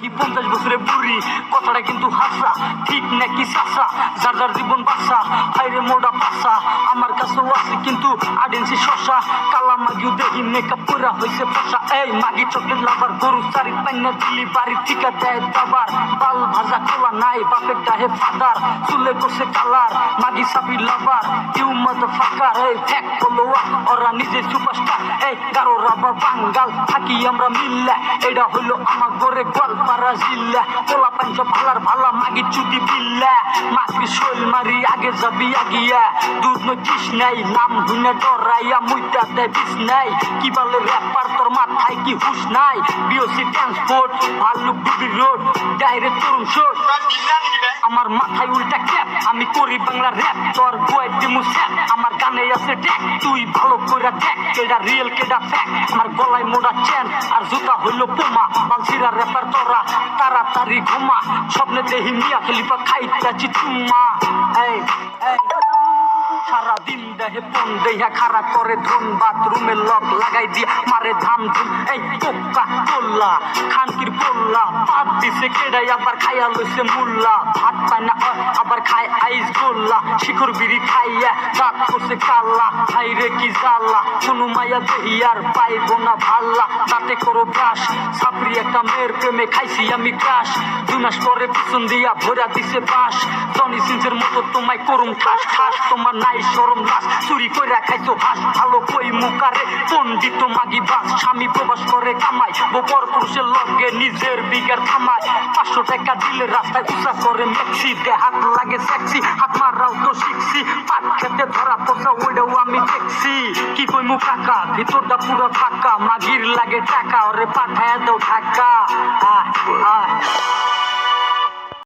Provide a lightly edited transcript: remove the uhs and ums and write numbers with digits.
কি 50 বছরে বুড়ি, কথাটা কিন্তু হাসা, ঠিক নাকি চাষা, যার যার জীবন বাসা, হাইরে মোড়া পাশা, আমার কাছেও আছে কিন্তু আডেন্সি শশা, কালা মাগিও দেখি মেকআপ করা হয়েছে ফসা, এই মাগি চকলেট লাভার, গরু চারি পাইনা দিলি বাড়ি ঠিকা দেয় দাবার, বাল ভাজা খোলা নাই বাপের ডাহে ফাদার, চুলে করছে কালার, মাগি সাবি লাভার, ইউ মাদার ফাকার, এই ফ্যাক ফলোয়ার, ওরা নিজে সুপারস্টার, এই কারো রাবা বাঙ্গাল, থাকি আমরা মিল্লা, এটা হইলো আমার ঘরে গোয়ালপাড়া জিল্লা, পোলা পাঞ্চ ভালার ভালা, মাগি চুদি বিল্লা, মাগি শৈল মারি আগে যাবি আগিয়া, দুধ নচিস নাই, নাম হুনে ডরাইয়া মুইটা দেয় বিষ নাই, কি বলে র্যাপার তোর মাথায় কি হুশ নাই, বিওসি ট্রান্সপোর্ট, ভাল্লুক ডুবি রোড, ডাইরেক্ট তরুণ শোট, আমার মাথায় উল্টা ক্যাপ, আমি করি বাংলা র্যাপ, তোর গোয়াই দিমু স্যাপ, আমার গানে আছে ট্যাগ, তুই ভালো করে দেখ, কেডা রিয়েল কেডা ফ্যাক, আমার গলায় মোড়া চেন, আর জুতা হইলো পোমা, মালসিরা র্যাপার তোরা, তাড়াতাড়ি ঘুমা, স্বপ্নে দেহি মিয়া খলিফা খাইতাছি চুম্মা, এই সারাদিন দেহে পন দেহা খারাপ করে ধন, বাথরুমে লক লাগাই দিয়া মারে ধাম ধুম, এই পোকা তোল্লা খানকির পোল্লা, পাত দিছে কেডাই আবার খাইয়া লইছে মুল্লা, ভাত পায় না আবার খায় আইস গোল্লা, শিখর বিড়ি খাইয়া দাঁত করছে কাল্লা, হাইরে কি জাল্লা, কোনো মাইয়া দেহিয়ার পাইব না ভাল্লা, তাতে করো ব্রাশ, ছাপড়ি একটা মেয়ের প্রেমে খাইছি আমি ক্রাশ, 2 মাস পরে পিছন দিয়া ভরা দিছে বাস, জনি সিনসের মতো তোমায় করুম ঠাস ঠাস, তোমার নাই শরম লাশ, চুরি কইরা খাইছো হাস, ভালো কই মুখারে পন্ডিত মাগি বাস, স্বামী প্রবাস করে কামাই, বপর পুরুষের লগে নিজের বিঘার থামায়, 500 টাকা দিলে রাস্তায় উঁচা করে মেক্সি, হাত লাগে সেক্সি, হাত মারাও তো শিখছি, পাট খেতে ধরা পোষা ওইটাও আমি দেখছি, কি কই মু কাকা, ভিতরটা পুরো ফাঁকা, মাগির লাগে টাকা, ওরে পাঠায় দাও ঢাকা,